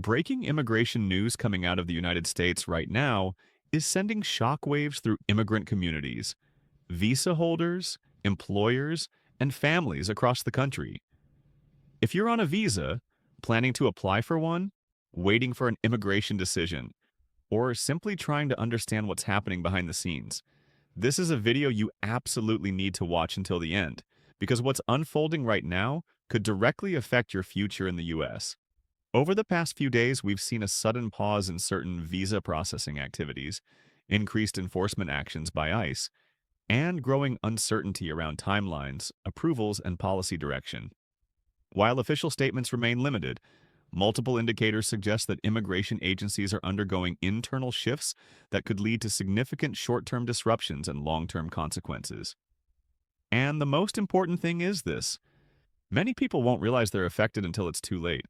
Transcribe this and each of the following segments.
Breaking immigration news coming out of the United States right now is sending shockwaves through immigrant communities, visa holders, employers, and families across the country. If you're on a visa, planning to apply for one, waiting for an immigration decision, or simply trying to understand what's happening behind the scenes, this is a video you absolutely need to watch until the end, because what's unfolding right now could directly affect your future in the US. Over the past few days, we've seen a sudden pause in certain visa processing activities, increased enforcement actions by ICE, and growing uncertainty around timelines, approvals, and policy direction. While official statements remain limited, multiple indicators suggest that immigration agencies are undergoing internal shifts that could lead to significant short-term disruptions and long-term consequences. And the most important thing is this: many people won't realize they're affected until it's too late.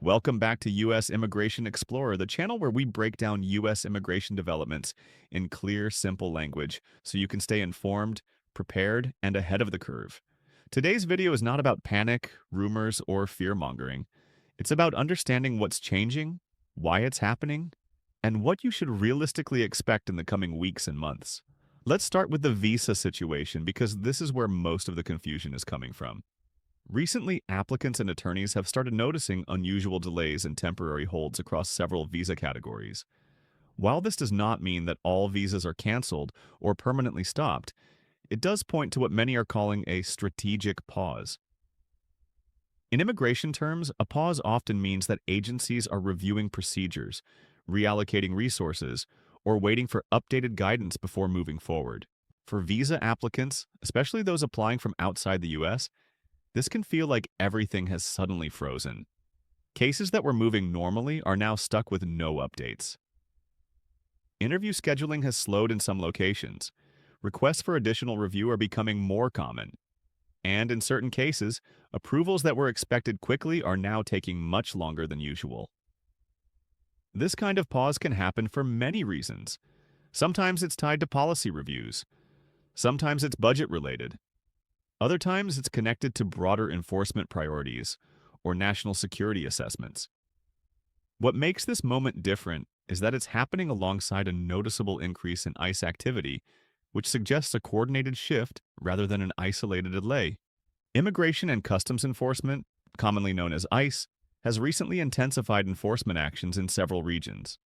Welcome back to U.S. Immigration Explorer, the channel where we break down U.S. immigration developments in clear, simple language so you can stay informed, prepared, and ahead of the curve. Today's video is not about panic, rumors, or fear-mongering. It's about understanding what's changing, why it's happening, and what you should realistically expect in the coming weeks and months. Let's start with the visa situation because this is where most of the confusion is coming from. Recently, applicants and attorneys have started noticing unusual delays and temporary holds across several visa categories. While this does not mean that all visas are canceled or permanently stopped, it does point to what many are calling a strategic pause. In immigration terms, a pause often means that agencies are reviewing procedures, reallocating resources, or waiting for updated guidance before moving forward. For visa applicants, especially those applying from outside the US, this can feel like everything has suddenly frozen. Cases that were moving normally are now stuck with no updates. Interview scheduling has slowed in some locations. Requests for additional review are becoming more common. And in certain cases, approvals that were expected quickly are now taking much longer than usual. This kind of pause can happen for many reasons. Sometimes it's tied to policy reviews. Sometimes it's budget-related. Other times, it's connected to broader enforcement priorities or national security assessments. What makes this moment different is that it's happening alongside a noticeable increase in ICE activity, which suggests a coordinated shift rather than an isolated delay. Immigration and Customs Enforcement, commonly known as ICE, has recently intensified enforcement actions in several regions.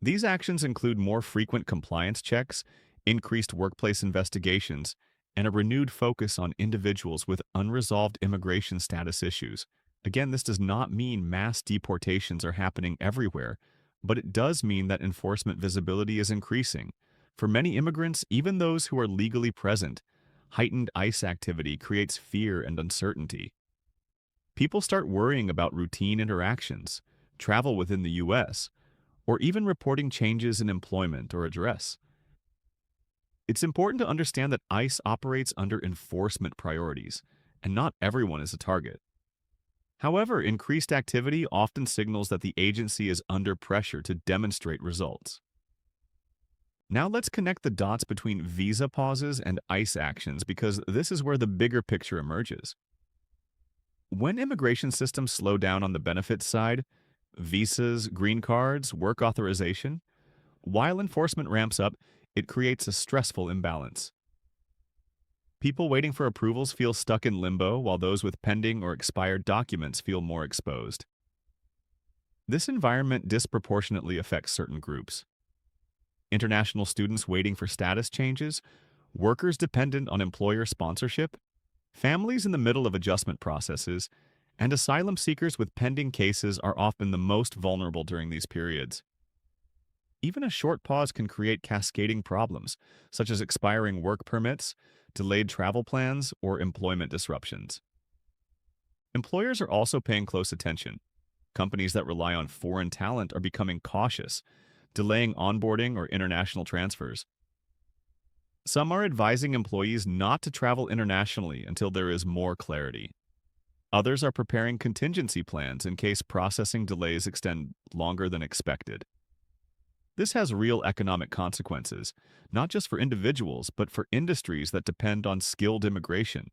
These actions include more frequent compliance checks, increased workplace investigations, and a renewed focus on individuals with unresolved immigration status issues. Again, this does not mean mass deportations are happening everywhere, but it does mean that enforcement visibility is increasing. For many immigrants, even those who are legally present, heightened ICE activity creates fear and uncertainty. People start worrying about routine interactions, travel within the U.S., or even reporting changes in employment or address. It's important to understand that ICE operates under enforcement priorities, and not everyone is a target. However, increased activity often signals that the agency is under pressure to demonstrate results. Now let's connect the dots between visa pauses and ICE actions because this is where the bigger picture emerges. When immigration systems slow down on the benefits side, visas, green cards, work authorization, while enforcement ramps up, it creates a stressful imbalance. People waiting for approvals feel stuck in limbo, while those with pending or expired documents feel more exposed. This environment disproportionately affects certain groups. International students waiting for status changes, workers dependent on employer sponsorship, families in the middle of adjustment processes, and asylum seekers with pending cases are often the most vulnerable during these periods. Even a short pause can create cascading problems, such as expiring work permits, delayed travel plans, or employment disruptions. Employers are also paying close attention. Companies that rely on foreign talent are becoming cautious, delaying onboarding or international transfers. Some are advising employees not to travel internationally until there is more clarity. Others are preparing contingency plans in case processing delays extend longer than expected. This has real economic consequences, not just for individuals, but for industries that depend on skilled immigration.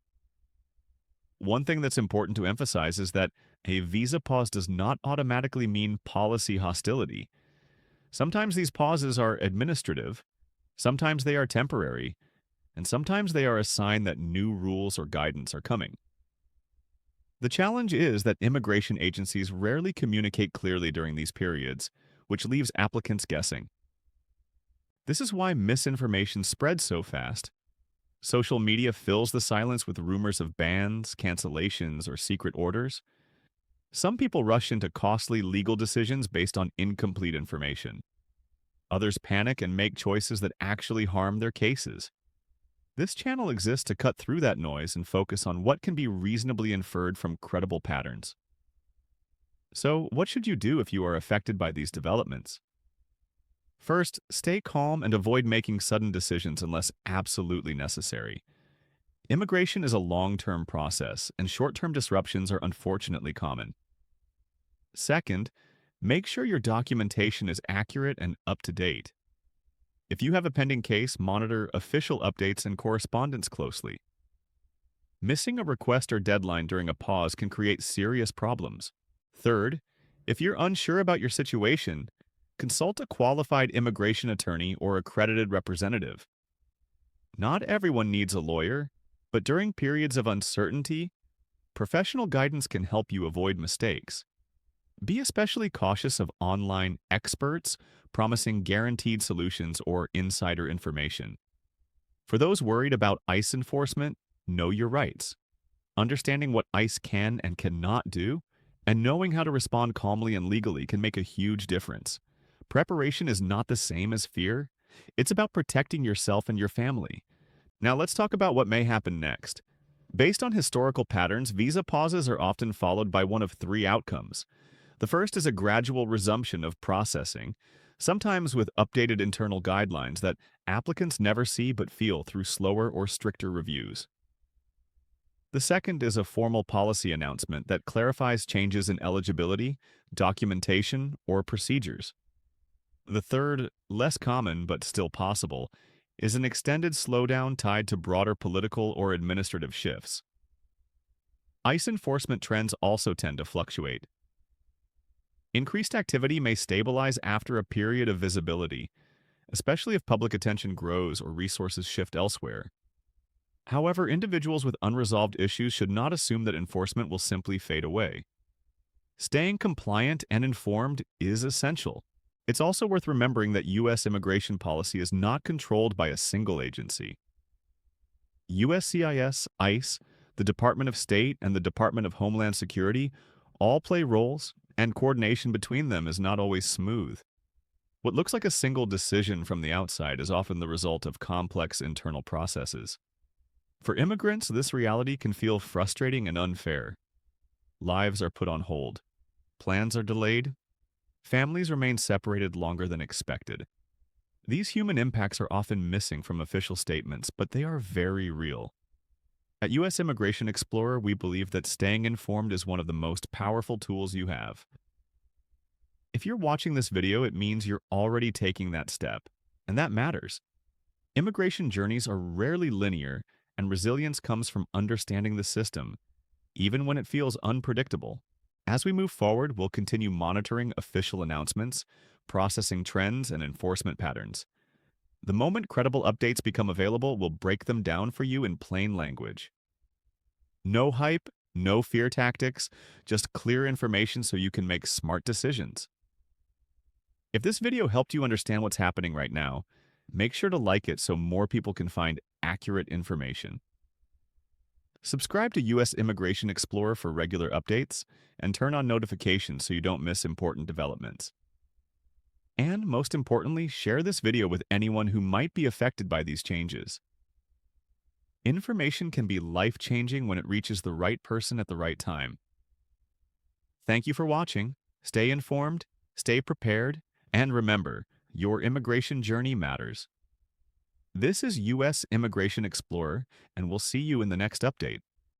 One thing that's important to emphasize is that A visa pause does not automatically mean policy hostility. Sometimes these pauses are administrative, sometimes they are temporary, and sometimes they are a sign that new rules or guidance are coming. The challenge is that immigration agencies rarely communicate clearly during these periods, which leaves applicants guessing. This is why misinformation spreads so fast. Social media fills the silence with rumors of bans, cancellations, or secret orders. Some people rush into costly legal decisions based on incomplete information. Others panic and make choices that actually harm their cases. This channel exists to cut through that noise and focus on what can be reasonably inferred from credible patterns. So, what should you do if you are affected by these developments? First, stay calm and avoid making sudden decisions unless absolutely necessary. Immigration is a long-term process, and short-term disruptions are unfortunately common. Second, make sure your documentation is accurate and up to date. If you have a pending case, monitor official updates and correspondence closely. Missing a request or deadline during a pause can create serious problems. Third, if you're unsure about your situation, consult a qualified immigration attorney or accredited representative. Not everyone needs a lawyer, but during periods of uncertainty, professional guidance can help you avoid mistakes. Be especially cautious of online experts promising guaranteed solutions or insider information. For those worried about ICE enforcement, know your rights. Understanding what ICE can and cannot do, and knowing how to respond calmly and legally can make a huge difference. Preparation is not the same as fear. It's about protecting yourself and your family. Now let's talk about what may happen next. Based on historical patterns, visa pauses are often followed by one of three outcomes. The first is a gradual resumption of processing, sometimes with updated internal guidelines that applicants never see but feel through slower or stricter reviews. The second is a formal policy announcement that clarifies changes in eligibility, documentation, or procedures. The third, less common but still possible, is an extended slowdown tied to broader political or administrative shifts. ICE enforcement trends also tend to fluctuate. Increased activity may stabilize after a period of visibility, especially if public attention grows or resources shift elsewhere. However, individuals with unresolved issues should not assume that enforcement will simply fade away. Staying compliant and informed is essential. It's also worth remembering that U.S. immigration policy is not controlled by a single agency. USCIS, ICE, the Department of State, and the Department of Homeland Security all play roles, and coordination between them is not always smooth. What looks like a single decision from the outside is often the result of complex internal processes. For immigrants, this reality can feel frustrating and unfair. Lives are put on hold. Plans are delayed. Families remain separated longer than expected. These human impacts are often missing from official statements, but they are very real. At U.S. Immigration Explorer, we believe that staying informed is one of the most powerful tools you have. If you're watching this video, it means you're already taking that step, and that matters. Immigration journeys are rarely linear, and resilience comes from understanding the system, even when it feels unpredictable. As we move forward, we'll continue monitoring official announcements, processing trends, and enforcement patterns. The moment credible updates become available, we'll break them down for you in plain language. No hype, no fear tactics, just clear information so you can make smart decisions. If this video helped you understand what's happening right now, make sure to like it so more people can find accurate information. Subscribe to U.S. Immigration Explorer for regular updates, and turn on notifications so you don't miss important developments. And most importantly, share this video with anyone who might be affected by these changes. Information can be life-changing when it reaches the right person at the right time. Thank you for watching. Stay informed, stay prepared, and remember, your immigration journey matters. This is U.S. Immigration Explorer, and we'll see you in the next update.